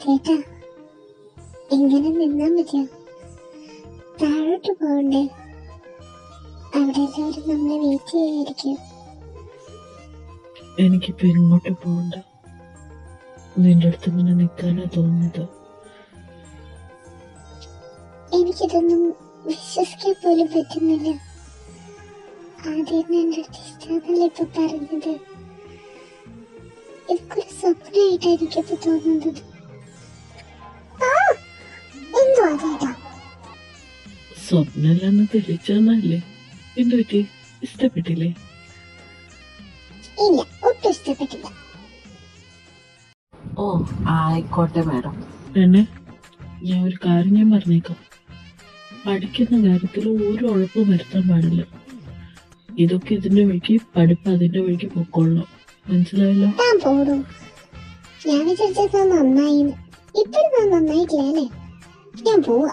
ചേട്ടാ, ഇങ്ങനെ നിന്നാ മതിയോ? താഴോട്ട് പോകണ്ടേ? അവിടെ എല്ലാവരും നമ്മളെ വെയിറ്റ് ചെയ്യായിരിക്കും. എനിക്കിപ്പോ ഇങ്ങോട്ട് പോകണ്ട. നിന്റെ അടുത്ത് ഇങ്ങനെ നിൽക്കാനാ തോന്നുന്നത്. എനിക്കിതൊന്നും വിശ്വസിക്കാൻ പോലും പറ്റുന്നില്ല. ആദ്യം എന്റെ അടുത്ത് ഇഷ്ടമല്ല ഇപ്പൊ പറഞ്ഞത്. ഇതൊരു സ്വപ്നമായിട്ടാണ് എനിക്കിപ്പോ തോന്നുന്നത്. സ്വപ്നല്ലെന്ന് തെളിച്ചല്ലേ? എന്തു പറ്റി? ഇഷ്ടപ്പെട്ടില്ലേ? ഇല്ല, ഒട്ടും ഇഷ്ടപ്പെട്ടില്ല. ഓ ആയിക്കോട്ടെ മാഡം. പിന്നെ ഞാൻ ഒരു കാര്യം പറഞ്ഞേക്കാം. പഠിക്കുന്ന കാര്യത്തിൽ ഒരു ഉഴപ്പും വരുത്താൻ പാടില്ല. ഇതൊക്കെ ഇതിന്റെ വഴിക്ക്, പഠിപ്പ് അതിന്റെ വഴിക്ക് പൊക്കോളണം. മനസ്സിലായല്ലോ? ഞാൻ പോടും. ഞാൻ വിചാരിച്ചത് നന്നായി. ഇപ്പോഴും ഞാൻ നന്നായിട്ടില്ല അല്ലേ? ഞാൻ പോവാ.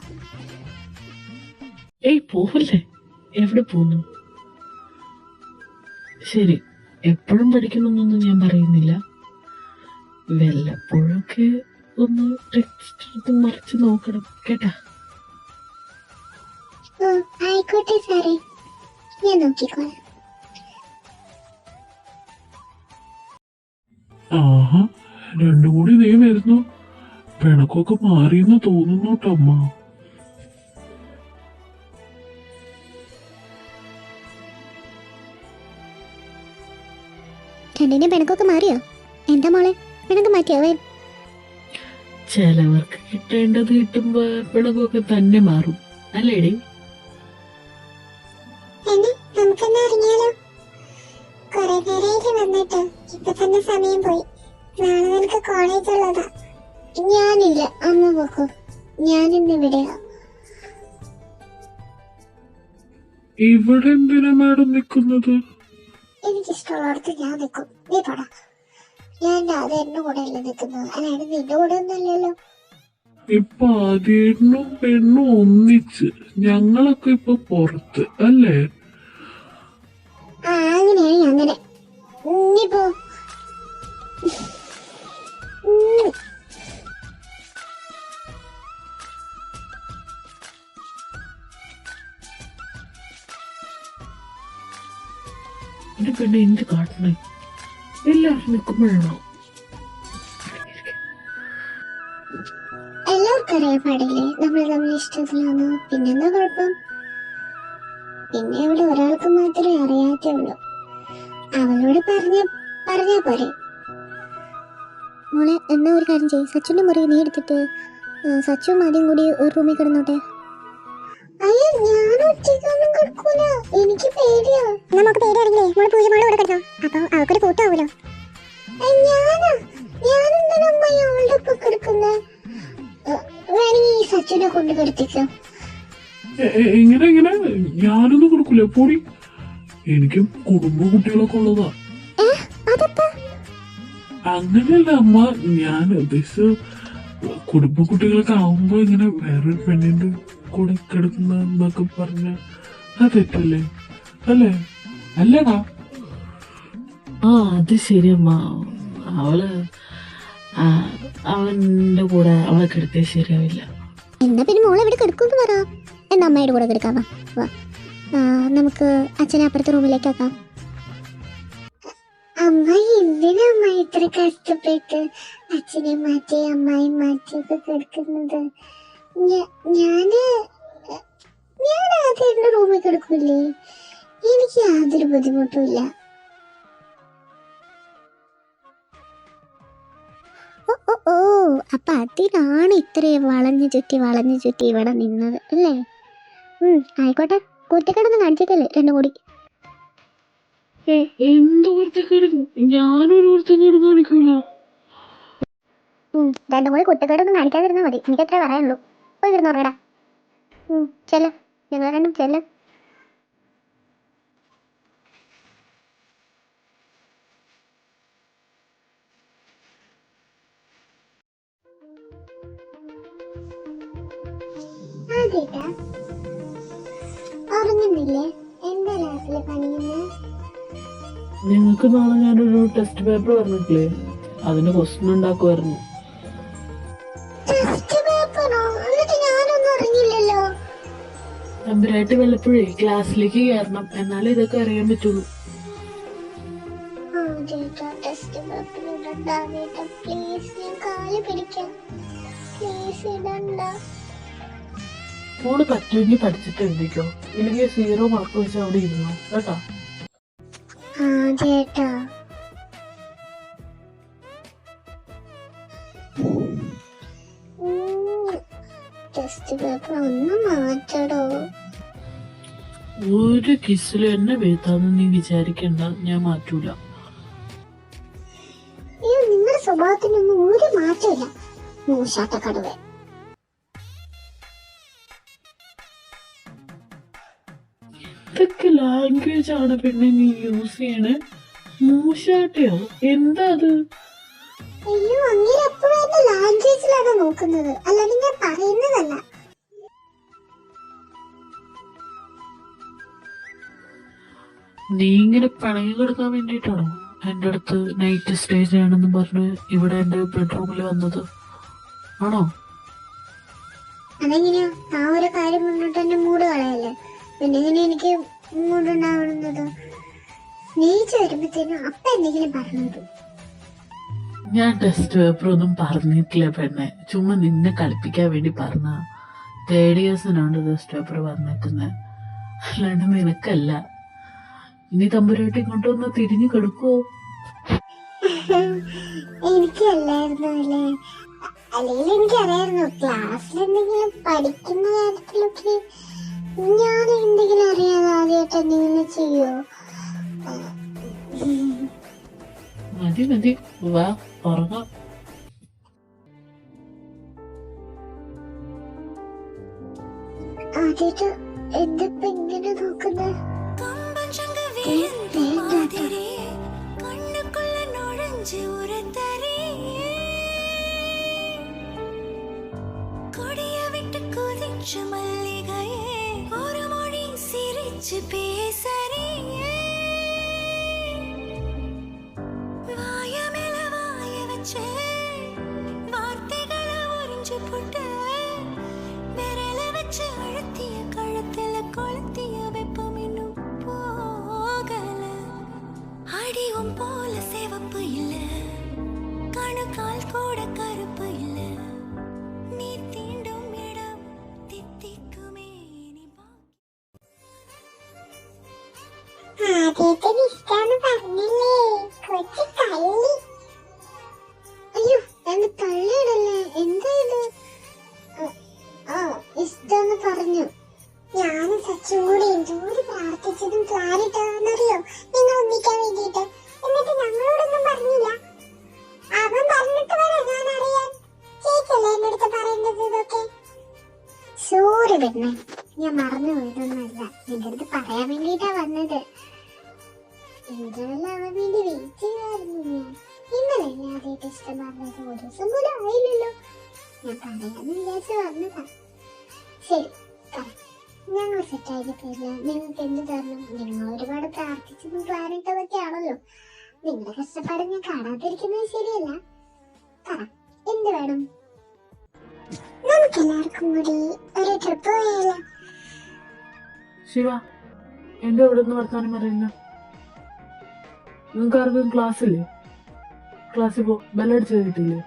ഏയ് പോവല്ലേ? എവിടെ പോന്നു? ശരി, എപ്പോഴും പഠിക്കണമെന്നൊന്നും ഞാൻ പറയുന്നില്ല. വല്ലപ്പോഴൊക്കെ ഒന്ന് ടെക്സ്റ്റ് എടുത്ത് മറിച്ച് നോക്കണം കേട്ടാ. ഓ ആയിക്കോട്ടെ സാറേ, ഞാൻ നോക്കിക്കോളാം. ആഹാ, രണ്ടും കൂടി നീ വരുന്നു. പിണക്കൊക്കെ മാറിയെന്ന് തോന്നുന്നു അമ്മ. രണ്ടിന്റെ പിണക്കൊക്കെ മാറിയോ? എന്താ മോളെ, പിണക്ക് മാറ്റിയോ? ചിലവർക്ക് കിട്ടേണ്ടത് കിട്ടുമ്പോ പിണക്കൊക്കെ തന്നെ മാറും അല്ലേടി? നമുക്കെന്നാ ഇറങ്ങിയാലോ? കൊറേ നേരമായിട്ട് വന്നിട്ട് ഇപ്പൊ തന്നെ സമയം പോയി. നാളെ നിനക്ക് കോളേജ് ഉള്ളതാ. ഞാനില്ല, അമ്മ പോക്കോ. ഞാനിന്ന് ഇവിടെയാ. ഇവിടെ എന്തിനാ മാഡം നിക്കുന്നത്? എനിക്കിഷ്ടമുള്ളടത്ത് ഞാൻ നിൽക്കും. നീ പടാ. ഞാൻ അത് എന്റെ കൂടെ അല്ലേ നിൽക്കുന്നത്, അല്ലാണ്ട് നിന്റെ കൂടെ ഒന്നല്ലല്ലോ. ഇപ്പൊ ആദ്യനും പെണ്ണും ഒന്നിച്ച് ഞങ്ങളൊക്കെ ഇപ്പൊ പുറത്ത് അല്ലേ? ആ അങ്ങനെയാണ്. അങ്ങനെ നീ പോ. എന്റെ പെണ്ണ് എന്ത് കാട്ടണേ? എല്ലാവരും നിൽക്കുമ്പോഴാണോ? എല്ലാവർക്കും അറിയാൻ പാടില്ലേ നമ്മൾ തമ്മിൽ ഇഷ്ടത്തിലാണോ? പിന്നെന്താ കുഴപ്പം? പിന്നെ ഇവിടെ ഒരാൾക്ക് മാത്രമേ അറിയാത്തേ ഉള്ളൂ. അവളോട് പറഞ്ഞാ പോരെ. മോളെ, എന്നാ ഒരു കാര്യം ചെയ്യും. സച്ചുന്റെ മുറി നീ എടുത്തിട്ട് സച്ചും ആദ്യം കൂടി ഒരു റൂമിൽ കിടന്നോട്ടെ. അയ്യോ, ഞാൻ ഒറ്റയ്ക്കൊന്നും കിടക്കൂല. എനിക്ക് പേടിയാ. നമുക്ക് പേടിയാണെങ്കിലേ മോള് പൂജമാള് ഇവിടെ കിടന്നോ. അപ്പൊ അവൾക്കൊരു കൂട്ടാവൂലോ. ഞാനെന്താണ് അമ്മ അവളുടെ ഒപ്പം കിടക്കുന്നത്? വേണമെങ്കിൽ സച്ചുനെ കൊണ്ട് കിടത്തിക്കോ. എങ്ങനെ എങ്ങനെ? ഞാനൊന്നും കൊടുക്കൂല. പൊടി. എനിക്കും കുടുംബ കുട്ടികളൊക്കെ ഉള്ളതാ. അങ്ങനെയല്ല അമ്മ, ഞാൻ ഉദ്ദേശിച്ച കുടുംബ കുട്ടികളൊക്കെ ആവുമ്പോ ഇങ്ങനെ വേറൊരു പെണ്ണിന്റെ കൂടെ കിടക്കുന്ന എന്നൊക്കെ പറഞ്ഞ അത് തെറ്റല്ലേ? അല്ലേ? അല്ലേടാ? ആ അത് ശരിയമ്മ. അവന്റെ കൂടെ അവളെ കിടത്തിയ ശരിയാവില്ല. എന്നാ പിന്നെ മോളെ ഇവിടെ കിടക്കുമെന്ന് പറ. എന്നാ അമ്മയുടെ കൂടെ കിടക്കാവാ. നമുക്ക് അച്ഛനെ അപ്പുറത്തെ റൂമിലേക്ക് ആക്കാം. അമ്മ എന്തിനാ അമ്മ ഇത്ര കഷ്ടപ്പെട്ട് അച്ഛനെ മാറ്റി അമ്മായി മാറ്റിയൊക്കെ കിടക്കുന്നത്? ഞാൻ ആദ്യം റൂമിൽ കിടക്കൂലേ? എനിക്ക് യാതൊരു ബുദ്ധിമുട്ടുമില്ല. ഓ അപ്പൊ അതിനാണ് ഇത്രയും വളഞ്ഞു ചുറ്റി ഇവിടെ നിന്നത് അല്ലേ? ആയിക്കോട്ടെ, കുറ്റക്കെടൊന്നും കാണിച്ചിട്ടല്ലേ രണ്ടും കൂടി. എന്ത് കുരുത്തക്കേട്? ഞാനൊരു കുരുത്തക്കേട് കാണിക്കൂല. രണ്ടും കൂടി കുറ്റക്കേടൊന്നും കാണിക്കാതിരുന്നാൽ മതി. എനിക്ക് എത്ര പറയാനുള്ളൂ. പോയി ഇരുന്ന് ഉറങ്ങടാ. ചെല്ല, ഞങ്ങൾ രണ്ടും ചെല്ല. ഉറങ്ങുന്നില്ലേ? എന്താ ക്ലാസ്സിലെ പണിയുന്നേ? നിങ്ങൾക്ക് നാളെ ഞാനൊരു ടെസ്റ്റ് പേപ്പർ പറഞ്ഞിട്ടില്ലേ, അതിന് ക്വസ്റ്റ്യൻ ഉണ്ടാക്കുമായിരുന്നു. നമ്പരായിട്ട് വല്ലപ്പോഴേ ക്ലാസ്സിലേക്ക് കയറണം, എന്നാലേ ഇതൊക്കെ അറിയാൻ പറ്റുള്ളൂ. മോള് പറ്റുമെങ്കിൽ പഠിച്ചിട്ട് എഴുതിക്കോ, ഇല്ലെങ്കിൽ 0 മാർക്ക് വെച്ച് അവിടെ ഇരുന്നോ കേട്ടോ. ചേട്ടാ ടെസ്റ്റ് പേപ്പർ ഒന്ന് മാറ്റടോ. ഒരു കിസിൽ എന്നെ വീഴ്ത്താന്ന് നീ വിചാരിക്കണ്ട, ഞാൻ മാറ്റൂല. നിങ്ങളുടെ സ്വഭാവത്തിനൊന്നും ഒരു മാറ്റമില്ല, മൂശാട്ട കടുവ. ഇതൊക്കെ ലാംഗ്വേജ് ആണ് പിന്നെ നീ യൂസ് ചെയ്യണേ. മൂശാട്ടയോ? എന്താ അത്? അയ്യോ, അങ്ങനെ എപ്പോഴും ലാംഗ്വേജിലാണ് നോക്കുന്നത്, അല്ലാതെ ഞാൻ പറയുന്നതല്ല. നീ ഇങ്ങനെ പിണങ്ങി കൊടുക്കാൻ വേണ്ടിയിട്ടാണോ എൻ്റെ അടുത്ത് നൈറ്റ് സ്റ്റേ ചെയ്യണമെന്ന് പറഞ്ഞ് ഇവിടെ എൻ്റെ ബെഡ്റൂമിൽ വന്നത് ആണോ? അതെങ്ങനെയാ? ആ ഒരു കാര്യം മുന്നോട്ട് എന്നെ മൂഡ് കളയല്ലേ, പിന്നെ എങ്ങനെ എനിക്ക് മൂടുണ്ടാവുന്നത്? നീച്ച് വരുമ്പത്തേനും അപ്പ എന്തെങ്കിലും പറഞ്ഞത്. ഞാൻ ടെസ്റ്റ് പേപ്പർ ഒന്നും പറഞ്ഞിട്ടില്ല പെണ്ണെ, ചുമ്മാ നിന്നെ കളിപ്പിക്കാൻ വേണ്ടി പറഞ്ഞ. 3rd ഇയേഴ്സിനാണ് ടെസ്റ്റ് പേപ്പർ പറഞ്ഞേക്കുന്നത്, അല്ലാണ്ട് നിനക്കല്ല. ഇനി തമ്പുരാട്ടി ഇങ്ങോട്ടൊന്ന് തിരിഞ്ഞു കിടക്കുവോ? എനിക്കല്ലായിരുന്നു അല്ലേ? അല്ലെങ്കിൽ എനിക്കറിയായിരുന്നു ക്ലാസ്സിൽ എന്തെങ്കിലും പഠിക്കുന്ന കാര്യത്തിലൊക്കെ ഞാൻ എന്തെങ്കിലും അറിയാതെ ആദ്യമായിട്ട് എന്തെങ്കിലും ചെയ്യോ? മതി മതി, വാ ഉറങ്ങാം. ആദ്യമായിട്ട് എന്തിപ്പോ ഇങ്ങനെ നോക്കുന്നത്? போல சேவப்பு இல்ல கணுக்கால் கூட கருப்பு இல்ல நீ தீண்டும் இடம் தித்திக்குமே நீ ആദ്യത്തെ ഇഷ്ടാന്ന് പറഞ്ഞില്ലേ കൊച്ചു തള്ളി. അയ്യോ, എന്റെ തള്ളിയിടല്ലേ, എന്താ ഇത്? ഇഷ്ടന്ന് പറഞ്ഞു. ഞാനും സച്ചും കൂടി എന്തോട് പ്രാർത്ഥിച്ചതും ക്ലാരിട്ടാന്നറിയോ നിങ്ങൾ ഒന്നിക്കാൻ വേണ്ടിട്ട്. എന്നിട്ട് ഞങ്ങളോടൊന്നും പറഞ്ഞില്ല. അവൻ പറഞ്ഞിട്ട് വേണം ഞാൻ അറിയാൻ. ചേച്ചല്ലേ എന്റെ അടുത്ത് പറയേണ്ടത് ഇതൊക്കെ. സോറി പെണ്ണെ, ഞാൻ മറന്നു പോയതൊന്നുമല്ല, നിന്റെ അടുത്ത് പറയാൻ വേണ്ടിട്ടാ വന്നത്. ഇന്റർവെൽ ആവാൻ വേണ്ടി വെയിറ്റ് ചെയ്യായിരുന്നു ഞാൻ. ഇന്നലെ ആദ്യമായിട്ട് ഇഷ്ടം പറഞ്ഞത് ഒരു ദിവസം പോലും ആയില്ലല്ലോ. ഞാൻ പറയാന്ന് വിചാരിച്ച് വന്നതാ. ശരി, ഞങ്ങൾ സെറ്റായത് പേരില്ല നിങ്ങൾക്ക് എന്ത് തരണം? നിങ്ങൾ ഒരുപാട് പ്രാർത്ഥിച്ചതും പ്ലാനിട്ടതൊക്കെ ആണല്ലോ. നിങ്ങളുടെ കഷ്ടപ്പാട് ഞാൻ കാണാതിരിക്കുന്നത് ശരിയല്ല. പറ, എന്ത് വേണം? നമുക്കെല്ലാവർക്കും കൂടി ഒരു ട്രിപ്പ് പോയാലോ? ശിവ, എന്റെ ഇവിടെ നിന്ന് വർത്താനം പറയുന്ന നിങ്ങൾക്ക് ആർക്കും ക്ലാസ്സില്ലേ? ക്ലാസ്സിൽ പോ, ബെല്ലടിച്ച് കഴിഞ്ഞിട്ടില്ലേ?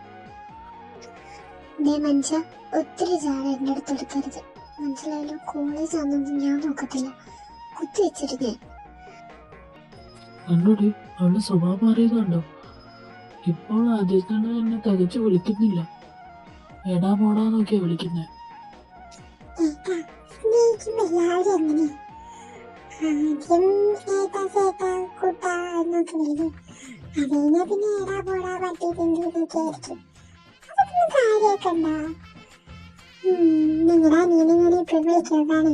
മനുഷ്യ ഒത്തിരി ചാട എന്റെ അടുത്ത് എടുക്കരുത്, മനസ്സിലായാലും. കോളേജ് ആണെന്നൊന്നും ഞാൻ നോക്കത്തില്ല, കുത്തി വെച്ചിട്ട് ഞാൻ. കണ്ടോടി, അവളുടെ സ്വഭാവം മാറിയതുണ്ടോ? ഇപ്പോൾ ആദ്യത്തെ എന്നെ തികച്ചു വിളിക്കുന്നില്ല, എടാ പോടാ നോക്കിയാ വിളിക്കുന്നേ. ചേട്ടാ കൂട്ടാ എന്നൊക്കെ വിളിക്കും. അത് കഴിഞ്ഞാ പിന്നെ ഏടാ പോടാ പറ്റിയിട്ടെങ്കിലൊക്കെ ആയിരിക്കും. അതൊന്നും കാര്യാക്കണ്ട. നിങ്ങളുടെ അനിയനും കൂടി ഇപ്പൊ വിളിക്കുന്നതാണ്.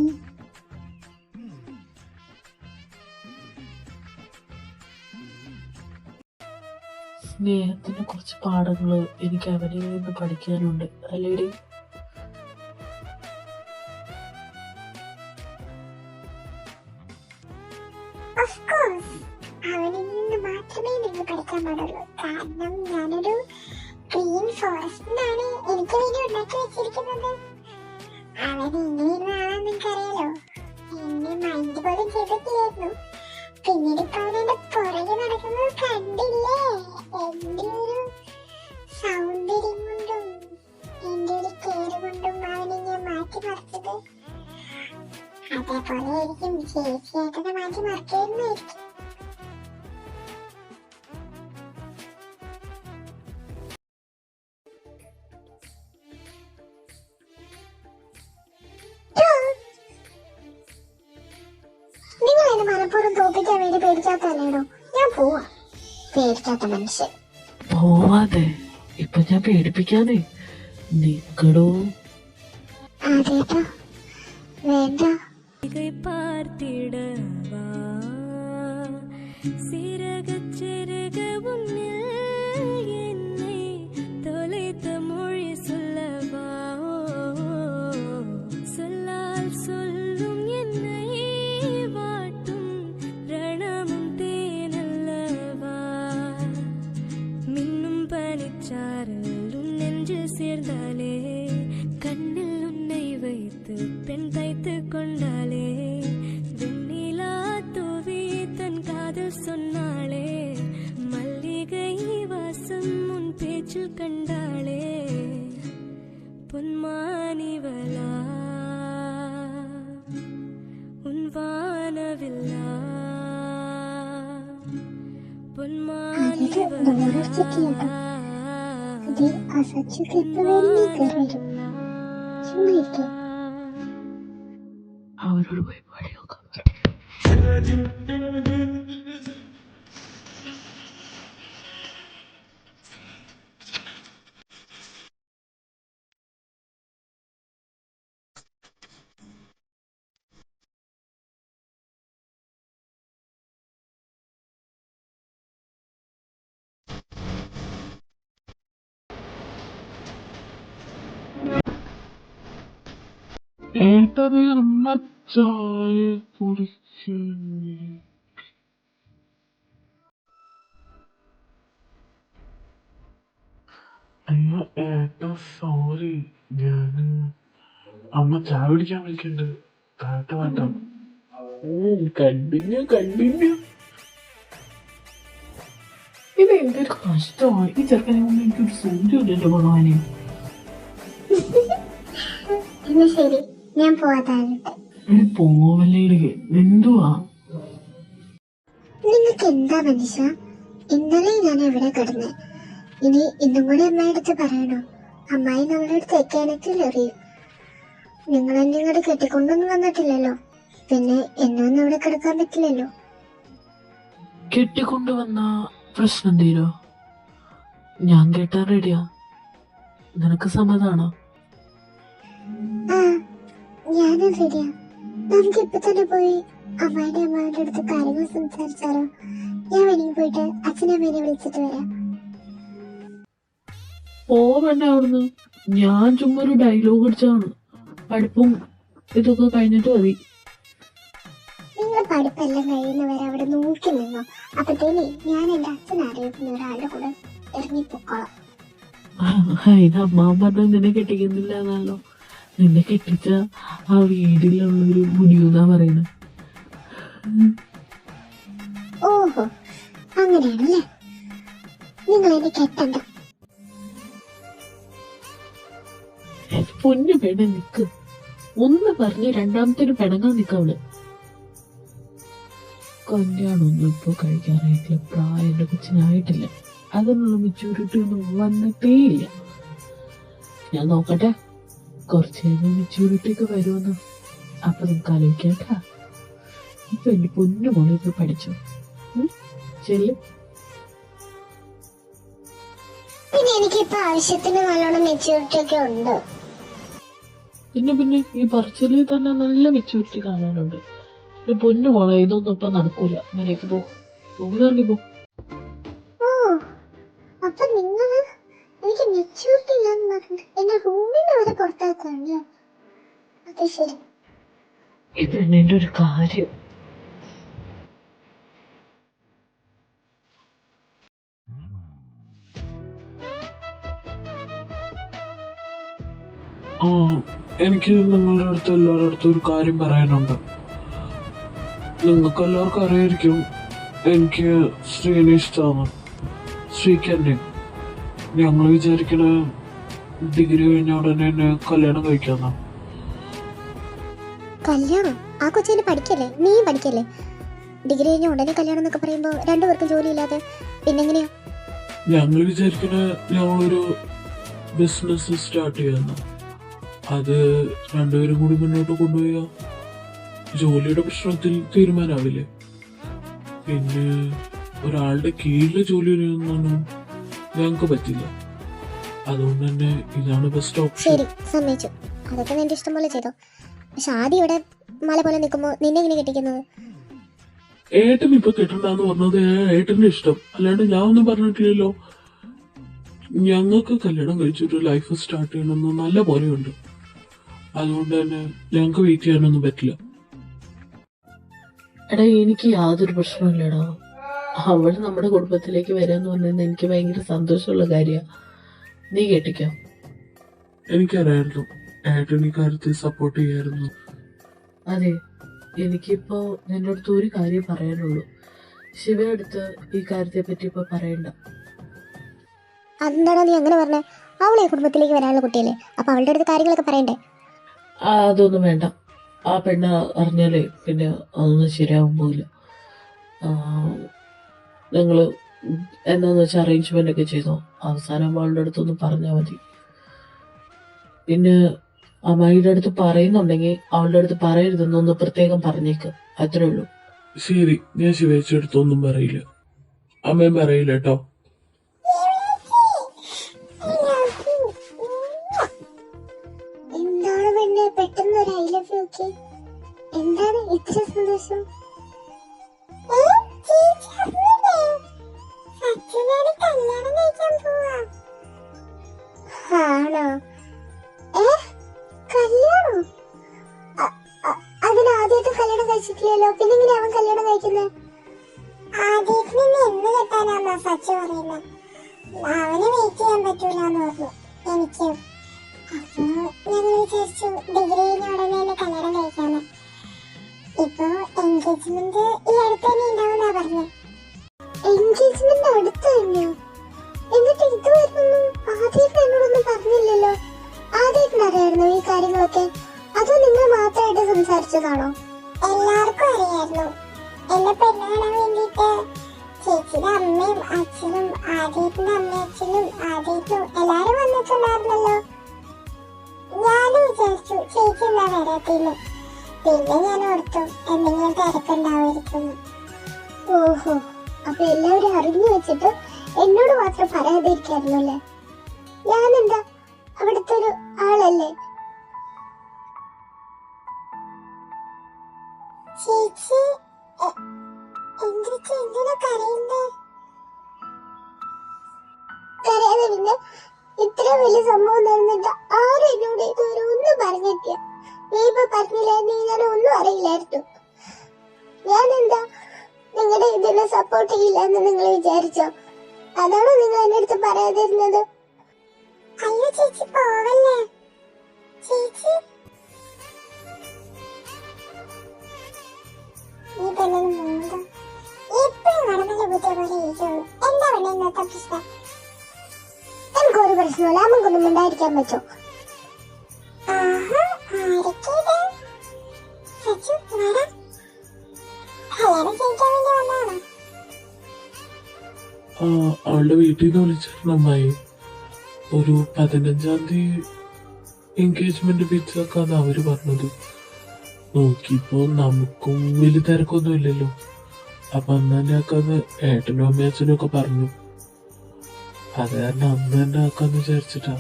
സ്നേഹത്തിന്റെ കുറച്ച് പാഠങ്ങള് എനിക്ക് അവനിൽ നിന്ന് പഠിക്കാനുണ്ട് അല്ലേടി? Of course, അവനിൽ നിന്ന് മാത്രമേ നിങ്ങൾ പഠിക്കാൻ പാടുള്ളൂ. കാരണം ഞാനൊരു ഗ്രീൻ ഫോറസ്റ്റിനാണ് എനിക്ക് വേണ്ടി ഉണ്ടാക്കി വെച്ചിരിക്കുന്നത്. അവൻ എങ്ങനെയുള്ള ആളാന്ന് നിങ്ങൾക്കറിയാലോ. എന്നെ മൈൻഡ് പോലും ചെയ്തിട്ടില്ലായിരുന്നു. പിന്നീട് ഇപ്പൊ അവനെന്റെ പുറകെ നടക്കുന്നത് കണ്ടില്ലേ? എന്റെ ഒരു സൗന്ദര്യം കൊണ്ടും എന്റെ ഒരു കെയർ കൊണ്ടും അവനെ ഞാൻ മാറ്റി മറിച്ചത്. അതേപോലെ ആയിരിക്കും ചേച്ചിയായിട്ടൊക്കെ മാറ്റി മറിക്കായിരുന്നായിരിക്കും. നിങ്ങളെന്നെ മനഃപൂർവ്വം തോപ്പിക്കാൻ വേണ്ടി പേടിക്കാത്തല്ലേടോ? ഞാൻ പോവാ. പേടിക്കാത്ത മനുഷ്യൻ. പോവാതെ ഇപ്പൊ ഞാൻ പേടിപ്പിക്കാതെ നിക്കടോ. അതേട്ടാ വേണ്ട. பார்த்திடவா சிறகச் சிறக உன்னில் என்னை தொலைத்த மொழி சொல்லவா சொல்லால் சொல்லும் என்னை வாட்டும் ரணமும் தேனல்லவா மின்னும் பனிச்சாரல் உன் நெஞ்சில் சேர்ந்தாலே கண்ணில் உன்னை வைத்து பெண் தைத்து கொண்டாலே வெண்ணிலா தூவி தன் காதல் சொன்னாளே மல்லிகை வாசம் உன் பேச்சில் கண்டாளே பொன்மானிவளா உன் வானவில்லா പൊന്മാനിവളാ അത് ആ സച്ചിക്ക് എപ്പോഴേ കയറും. ചുമ്മാ ഇരിക്കും. അവരോട് പോയി പാടി നോക്കാം. ഏട്ടത് അമ്മ ചായ കുടിക്കുന്നേ. അയ്യോ ഏട്ടാ സോറി. ഞാന് അമ്മ ചായ കുടിക്കാൻ വിളിക്കണ്ട്. താത്ത വേണ്ട. കണ്ടിന്യൂ. ഇത് എന്തൊരു കഷ്ടമാണ്. ഈ ചെറുക്കനെ കൊണ്ട് എനിക്കൊരു സൂര്യമില്ലല്ലോ ഭഗവാനെ. എന്നാ ശരി, ഞാൻ പോവാതാകട്ടെ. പോവല്ലേടി, എന്തുവാ? നിങ്ങൾക്ക് എന്താ മനുഷ്യ? ഇന്നലെ ഞാൻ എവിടെ കിടന്നെ? ഇനി ഇന്നും കൂടി അമ്മയടുത്ത് പറയണോ? അമ്മായി നമ്മുടെ അടുത്ത് തെക്കാനത്തിൽ എറിയും. നിങ്ങൾ എന്നെ ഇങ്ങോട്ട് കെട്ടിക്കൊണ്ടൊന്നും വന്നിട്ടില്ലല്ലോ. പിന്നെ എന്നൊന്നും ഇവിടെ കിടക്കാൻ പറ്റില്ലല്ലോ. കെട്ടിക്കൊണ്ടുവന്ന പ്രശ്നം തീരോ? ഞാൻ കേട്ടാൻ റെഡിയാ. നിനക്ക് സമ്മതാണോ? ആ, ഞാനും ശരിയാ. നമുക്ക് ഇപ്പൊ തന്നെ പോയി അമ്മായിന്റെ അടുത്ത് കാര്യങ്ങൾ സംസാരിച്ചാലോ? ഞാൻ വേണമെങ്കിൽ പോയിട്ട് അച്ഛനമ്മേനെ വിളിച്ചിട്ട് വരാം. പോവണ്ട അവിടുന്ന്. ഞാൻ ചുമ്മാ ഒരു ഡയലോഗ് അടിച്ചാണ്. പഠിപ്പും ഇതൊക്കെ കഴിഞ്ഞിട്ട് മതി. നിങ്ങൾ പഠിപ്പെല്ലാം കഴിയുന്നവരെ അവിടെ നോക്കി നിന്നോ. അപ്പത്തേനെ ഞാൻ എന്റെ അച്ഛൻ അറിയിക്കുന്ന ഒരാളുടെ കൂടെ ഇറങ്ങിപ്പോക്കോളാം. അതിന് അമ്മാവൻ പറഞ്ഞ നിന്നെ കെട്ടിക്കുന്നില്ല എന്നാണല്ലോ. നിന്നെ കെട്ടിച്ച ആ വീട്ടിലുള്ളൊരു മുടിയൂന്നാ പറയുന്നത്. ഓഹോ, അങ്ങനെയാണല്ലേ? നിങ്ങൾ എന്നെ കെട്ടണ്ട. പൊന്നു പെണ്ണെ നിക്ക്. ഒന്ന് പറഞ്ഞ് രണ്ടാമത്തെ ഒരു പെണങ്ങാൻ നിക്കവള്. കല്യാണമൊന്നും ഇപ്പൊ കഴിക്കാനായിട്ടില്ല. പ്രായം എന്റെ കൊച്ചിനായിട്ടില്ല. അതിനുള്ള മെച്യൂരിറ്റി ഒന്നും വന്നിട്ടേ ഇല്ല. ഞാൻ നോക്കട്ടെ, കുറച്ച് കഴിയുമ്പോൾ മെച്യൂരിറ്റി ഒക്കെ വരുമെന്ന്. അപ്പൊ നമുക്ക് ആലോചിക്കാം. ഇപ്പൊ എന്റെ പൊന്നു മോളെ ഇത് പഠിച്ചു ചെല്ലും. പിന്നെ എനിക്കിപ്പോ ആവശ്യത്തിന് നല്ലോണം മെച്യൂരിറ്റി ഒക്കെ ഉണ്ട്. പിന്നെ ഈ പറച്ചിലിൽ തന്നെ നല്ല മെച്ചൂരിറ്റി കാണാനുണ്ട്. ഒരു പൊന്നു മോളെ ഇതൊന്നും ഇപ്പൊ നടക്കൂല. അങ്ങനെയൊക്കെ പോകുന്നതല്ലേ പോ. ഓ അപ്പൊ നിങ്ങള് എനിക്ക് മെച്യൂരിറ്റി ഇല്ലാന്ന് പറഞ്ഞിട്ട് എന്റെ റൂമിന് വരെ പുറത്താക്കാണ്. അത് ശരി. ഇത് എന്റെ ഒരു കാര്യം. എനിക്ക് നിങ്ങളുടെ അടുത്ത് എല്ലാവരുടെ അടുത്തും ഒരു കാര്യം പറയാനുണ്ട്. നിങ്ങൾക്ക് എല്ലാവർക്കും അറിയായിരിക്കും എനിക്ക് ശ്രീനെ ഇഷ്ടമാണ്. ശ്രീക്ക് എന്നെ. ഞങ്ങൾ വിചാരിക്കണ ഡിഗ്രി കഴിഞ്ഞ ഉടനെ എന്നെ കല്യാണം കഴിക്കാന്നാ. കല്യാണം? ആ കൊച്ചിന് പഠിക്കല്ലേ, നീ പഠിക്കല്ലേ? ഡിഗ്രി കഴിഞ്ഞ ഉടനെ കല്യാണം എന്നൊക്കെ പറയുമ്പോ രണ്ടുപേർക്കും ജോലി ഇല്ലാതെ പിന്നെങ്ങനെയാ? ഞങ്ങൾ വിചാരിക്കണ ഞങ്ങളൊരു ബിസിനസ് സ്റ്റാർട്ട് ചെയ്യാന്ന്. അത് രണ്ടുപേരും കൂടി മുന്നോട്ട് കൊണ്ടുപോയാ ജോലിയുടെ പ്രശ്നത്തിൽ തീരുമാനാവില്ലേ? പിന്നെ ഒരാളുടെ കീഴിലെ ജോലി ചെയ്യുന്നൊന്നും ഞങ്ങൾക്ക് പറ്റില്ല. അതുകൊണ്ട് തന്നെ ഇതാണ് ബെസ്റ്റ് ഓപ്ഷൻ. ശരി, സമ്മതിച്ചു. അതൊക്കെ നിന്റെ ഇഷ്ടം പോലെ ചെയ്തോ. പക്ഷെ ആദ്യം ഇവിടെ മല പോലെ നിൽക്കുമ്പോ നിന്നെ എങ്ങനെ കെട്ടിക്കുന്നത്? ഏട്ടൻ ഇപ്പൊ കെട്ടണ്ടെന്ന് പറഞ്ഞത് ഏട്ടന്റെ ഇഷ്ടം, അല്ലാണ്ട് ഞാൻ ഒന്നും പറഞ്ഞിട്ടില്ലല്ലോ. ഞങ്ങൾക്ക് കല്യാണം കഴിച്ചൊരു ലൈഫ് സ്റ്റാർട്ട് ചെയ്യണമെന്ന് നല്ല പോലെയുണ്ട്. അതുകൊണ്ട് തന്നെ ഞങ്ങൾക്ക് വെയിറ്റ് ചെയ്യാനൊന്നും പറ്റില്ല. എടാ എനിക്ക് യാതൊരു പ്രശ്നമില്ലടാ. അവള് നമ്മുടെ കുടുംബത്തിലേക്ക് വരാന്ന് പറഞ്ഞത് എനിക്ക് ഭയങ്കര സന്തോഷമുള്ള കാര്യമാണ്. നീ കേട്ടിക്കോ. എനിക്കറിയായിരുന്നു ഏട്ടൻ ഈ കാര്യത്തിൽ സപ്പോർട്ട് ചെയ്യായിരുന്നു. അതെ, എനിക്കിപ്പോ നിന്റെ അടുത്ത് ഒരു കാര്യം പറയാനുള്ളൂ. ശിവനടുത്ത് ഈ കാര്യത്തെ പറ്റി ഇപ്പൊ പറയണ്ട. അതെന്താണോ നീ അങ്ങനെ പറഞ്ഞേ? അവളെ കുടുംബത്തിലേക്ക് വരാനുള്ള കുട്ടിയല്ലേ, അപ്പൊ അവളുടെ അടുത്ത് കാര്യങ്ങളൊക്കെ പറയണ്ടേ? അതൊന്നും വേണ്ട. ആ പെണ്ണ് അറിഞ്ഞാലേ പിന്നെ അതൊന്നും ശരിയാവാൻ പോയില്ല. നിങ്ങള് എന്താന്ന് വെച്ചാൽ അറേഞ്ച്മെന്റ് ഒക്കെ ചെയ്തോ. അവസാനം അവളുടെ അടുത്തൊന്ന് പറഞ്ഞാൽ മതി. പിന്നെ അമ്മായിയുടെ അടുത്ത് പറയുന്നുണ്ടെങ്കിൽ അവളുടെ അടുത്ത് പറയരുതെന്നൊന്ന് പ്രത്യേകം പറഞ്ഞേക്ക്. അത്രേ ഉള്ളൂ. ശരി, ഞാൻ ശിവേച്ചടുത്തൊന്നും പറയില്ല. അമ്മയും പറയില്ല കേട്ടോ. എന്താണ് പെണ്ണെ പെട്ടെന്ന് ഒരു ഐ ലവ് യു ഒക്കെ? എന്താണ് ഇത്ര സന്തോഷം? ആണോ? കല്യാണം? അതിനാദ്യമായിട്ട് കല്യാണം കഴിച്ചിട്ടില്ലല്ലോ, പിന്നെ എങ്ങനെ അവൻ കല്യാണം കഴിക്കുന്നത്? ആദ്യത്തിന് എന്ന് കെട്ടാനാ സച്ചു പറയുന്നത്. അവന് വെയിറ്റ് ചെയ്യാൻ പറ്റൂലെന്ന് പറഞ്ഞു എനിക്ക്. അപ്പൊ ഞങ്ങൾ വിചാരിച്ചു ഡിഗ്രി കഴിഞ്ഞ ഉടനെ തന്നെ കല്യാണം കഴിക്കാന്ന്. ഇപ്പൊ എൻഗേജ്മെന്റ് ഈ അടുത്ത് തന്നെ ഉണ്ടാവുന്നാ പറഞ്ഞത്. എൻഗേജ്മെന്റ് അടുത്ത് തന്നെയോ? എന്നിട്ട് ഇതുവരെയൊന്നും ആദ്യം എന്നോടൊന്നും പറഞ്ഞില്ലല്ലോ. ആദ്യമായിട്ട് അറിയായിരുന്നു ഈ കാര്യങ്ങളൊക്കെ? അതോ നിങ്ങൾ മാത്രമായിട്ട് സംസാരിച്ചതാണോ? എല്ലാവർക്കും അറിയായിരുന്നു. എന്നെ പെണ്ണ് കാണാൻ വേണ്ടിട്ട് ചേച്ചിയുടെ അമ്മയും അച്ഛനും ആദ്യത്തിന്റെ അമ്മയും അച്ഛനും ആദ്യത്തും എല്ലാരും വന്നിട്ടുണ്ടായിരുന്നല്ലോ. ഞാനും വിചാരിച്ചു ചേച്ചി എന്താ വരാത്തിന്ന്. പിന്നെ ഞാൻ ഓർത്തു എന്തെങ്കിലും തിരക്കുണ്ടാവുമായിരിക്കുന്നു. ഓഹോ, അപ്പൊ എല്ലാവരും അറിഞ്ഞു വെച്ചിട്ട് എന്നോട് മാത്രം പറയാതിരിക്കായിരുന്നു അല്ലേ? ഞാനെന്താ അവിടുത്തെ ഒരു ആളല്ലേ? ചേച്ചി എന്തിനാ കരയുന്നേ? കരയാതെ പിന്നെ ഇത്ര വലിയ സംഭവം നടന്നിട്ട് ആരും എന്നോട് ഇതുവരെ ഒന്നും പറഞ്ഞിട്ടില്ല. നീ ഇപ്പൊ പറഞ്ഞില്ലായിരുന്നെങ്കിൽ ഞാൻ ഒന്നും അറിയില്ലായിരുന്നു. ഞാൻ എന്താ നിങ്ങളുടെ ഇതിനെ സപ്പോർട്ട് ചെയ്യില്ല എന്ന് നിങ്ങൾ വിചാരിച്ചോ? അതാണോ നിങ്ങൾ എന്റെ അടുത്ത് പറയാതിരുന്നത്? അയ്യോ ചേച്ചി പോവല്ലേ ചേച്ചി. ഈ പെണ്ണിന് മൂന്ന് എപ്പോഴും നടന്നില്ല കുറ്റം പോലെ ഇരിക്കുള്ളൂ. എന്താ വേണ്ട ഇന്നത്തെ പ്രശ്നം? എനിക്കൊരു പ്രശ്നമില്ല. നമുക്കൊന്നും ഉണ്ടായിരിക്കാൻ പറ്റുമോ? അവളുടെ വീട്ടിൽ നിന്ന് വിളിച്ചിരുന്നു അമ്മായി. ഒരു 15-ാം തീയതി എൻഗേജ്മെന്റ് ഫിക്സ് ആക്കാന്ന് അവര് പറഞ്ഞത്. നോക്കിയപ്പോ നമുക്കും വലിയ തിരക്കൊന്നും ഇല്ലല്ലോ. അപ്പൊ അന്ന് തന്നെ ആക്കാന്ന് ഏട്ടനും അമ്മയും അച്ഛനും ഒക്കെ പറഞ്ഞു. അത് കാരണം അന്ന് തന്നെ ആക്കാന്ന് വിചാരിച്ചിട്ടാ.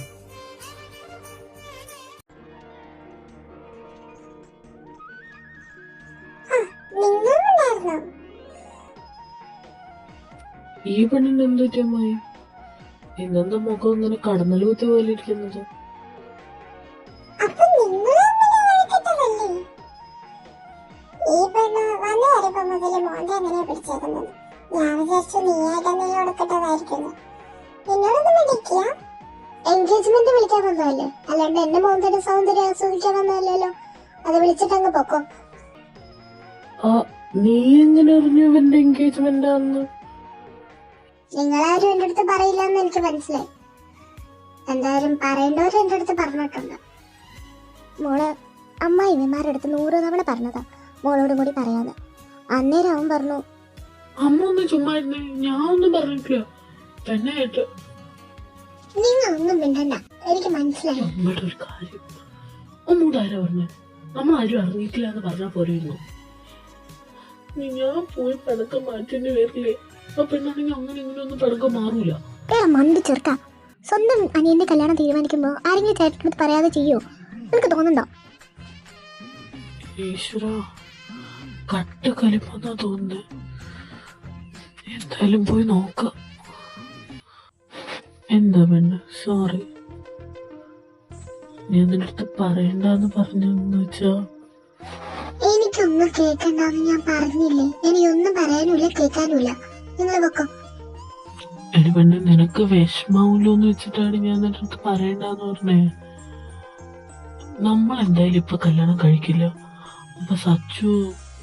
നിങ്ങളുണ്ടായിരുന്നോ? ഈ പെണ്ണിന് എന്ത് പറ്റിയമ്മായി? ഇന്നെന്താ മുഖം ഇങ്ങനെ കടന്നൽ കുത്തി പോലെ ഇരിക്കുന്നത്? അപ്പൊ നിങ്ങള് തമ്മില് വഴക്കിട്ടതല്ലേ? ഈ പെണ്ണ് വന്ന കാര്യപ്പം മുതല് മോന്റെ എങ്ങനെയാ പിടിച്ചേക്കുന്നത്? ഞാൻ വിചാരിച്ചു നീയായിട്ടെന്തെങ്കിലും കൊടുക്കട്ടതായിരിക്കുന്നു. നിങ്ങളൊന്നും വിളിക്കുക. എൻഗേജ്മെന്റ് വിളിക്കാൻ വന്നതല്ലേ, അല്ലാണ്ട് എന്റെ മോന്റെ സൗന്ദര്യം ആസ്വദിക്കാൻ വന്നതല്ലോ. അത് വിളിച്ചിട്ടങ്ങ് പൊക്കോ. ആ, നീ എങ്ങനെ അറിഞ്ഞു ഇവന്റെ എൻഗേജ്മെന്റ് ആണെന്ന്? നിങ്ങളാരും എന്റെ അടുത്ത് പറയില്ല എന്ന് എനിക്ക് മനസ്സിലായി. എന്തായാലും പറയേണ്ടവർ എന്റെ അടുത്ത് പറഞ്ഞിട്ടുണ്ട്. മോള് അമ്മായിമാരുടെ അടുത്ത് 100 തവണ പറഞ്ഞതാ മോളോടും കൂടി പറയാതെ. അന്നേരം അവൻ പറഞ്ഞു, അമ്മ ഒന്ന് ചുമ്മാ ഇരുന്നേ, ഞാൻ ഒന്നും പറഞ്ഞിട്ടില്ല. തന്നെ ഏട്ട് നിങ്ങൾ ഒന്നും മിണ്ടണ്ട, എനിക്ക് മനസ്സിലായി. അമ്മയുടെ ഒരു കാര്യം അമ്മോട് ആരാ പറഞ്ഞ? നമ്മൾ ആരും അറിഞ്ഞിട്ടില്ല എന്ന് പറഞ്ഞാൽ പോരുന്നു. ഞാൻ പോയി പടക്കം മാറ്റിന്റെ പേരില്ലേ ആ പെണ്ണാണെങ്കിൽ അങ്ങനെ ഇങ്ങനെ ഒന്നും പടക്കം മാറൂല. മണ്ടി ചെറുക്ക, സ്വന്തം അനിയന്റെ കല്യാണം തീരുമാനിക്കുമ്പോ ആരെങ്കിലും ചേട്ടനടുത്ത് പറയാതെ ചെയ്യോ? നിനക്ക് തോന്നുന്നുണ്ടോ? ഈശ്വര, കട്ട കലിപ്പെന്നാ തോന്നുന്നേ. എന്തായാലും പോയി നോക്കാം. എന്താ പെണ്ണ്, സോറി. ഞാൻ നിന്റെ അടുത്ത് പറയണ്ടെന്ന് പറഞ്ഞെന്ന് വെച്ചാ എനിക്കൊന്നും കേൾക്കണ്ടെന്ന് ഞാൻ പറഞ്ഞില്ലേ? എനിക്കൊന്നും പറയാനുമില്ല കേൾക്കാനുമില്ല. നിങ്ങൾ വെക്കോ. എടി പെണ്ണ്, നിനക്ക് വിഷമാവൂലോന്ന് വെച്ചിട്ടാണ് ഞാൻ നിന്റെ അടുത്ത് പറയണ്ടെന്ന് പറഞ്ഞേ. നമ്മൾ എന്തായാലും ഇപ്പൊ കല്യാണം കഴിക്കില്ല. അപ്പൊ സച്ചു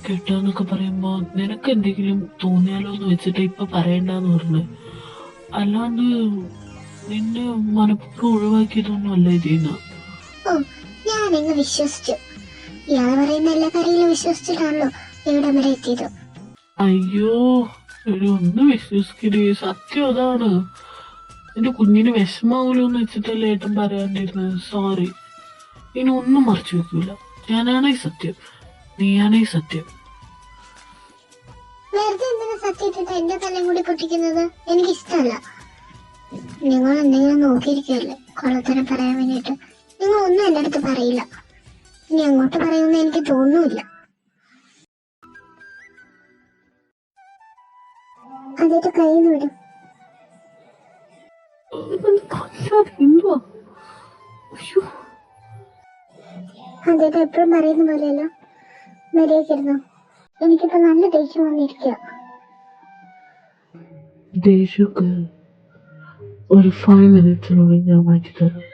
കെട്ടാന്നൊക്കെ പറയുമ്പോ നിനക്ക് എന്തെങ്കിലും തോന്നിയാലോ എന്ന് വെച്ചിട്ട് ഇപ്പൊ പറയണ്ടെന്ന് പറഞ്ഞേ. അല്ലാണ്ട് നിന്നെ മനഃപൂർവ്വം ഒഴിവാക്കിയതൊന്നും അല്ല ചെയ്യുന്ന. ഓ, ഞാനങ്ങ് വിശ്വസിച്ചു. ഇയാള് പറയുന്ന എല്ലാ കാര്യങ്ങളും വിശ്വസിച്ചിട്ടാണല്ലോ ഇവിടെ വരെ എത്തിയത്. അയ്യോ, എടി ഒന്ന് വിശ്വസിക്കരുത്, സത്യം അതാണ്. എന്റെ കുഞ്ഞിന് വിഷമാവൂലോന്ന് വെച്ചിട്ടല്ലേ ഏട്ടൻ പറയാണ്ടിരുന്നത്. സോറി. ഇനി ഒന്നും മറച്ചു വെക്കൂല. ഞാനാണേ സത്യം, നീയാണേ സത്യം. വെറുതെ എന്തിനാ സത്യത്തിട്ട് എന്റെ തലയും കൂടി പൊട്ടിക്കുന്നത്? എനിക്കിഷ്ടമല്ല. നിങ്ങൾ എന്തെങ്കിലും നോക്കിയിരിക്കല്ലേ കൊള്ളത്തരം പറയാൻ വേണ്ടിട്ട്. നിങ്ങൾ ഒന്നും എന്റെ അടുത്ത് പറയില്ല. ഇനി അങ്ങോട്ട് പറയുമെന്ന് എനിക്ക് തോന്നുന്നില്ല. അതിട്ട് കയ്യിൽ വിടും. എന്തുവാ? അയ്യോ, അതിട്ട് എപ്പോഴും പറയുന്ന പോലെയല്ലോ. മര്യാദക്കിരുന്നോ. എനിക്കിപ്പോ നല്ല ദേഷ്യം വന്നിരിക്കുക. ദേഷ്യമൊക്കെ ഒരു 5 മിനിറ്റ്സിനുള്ളിൽ ഞാൻ മാറ്റി തരാം.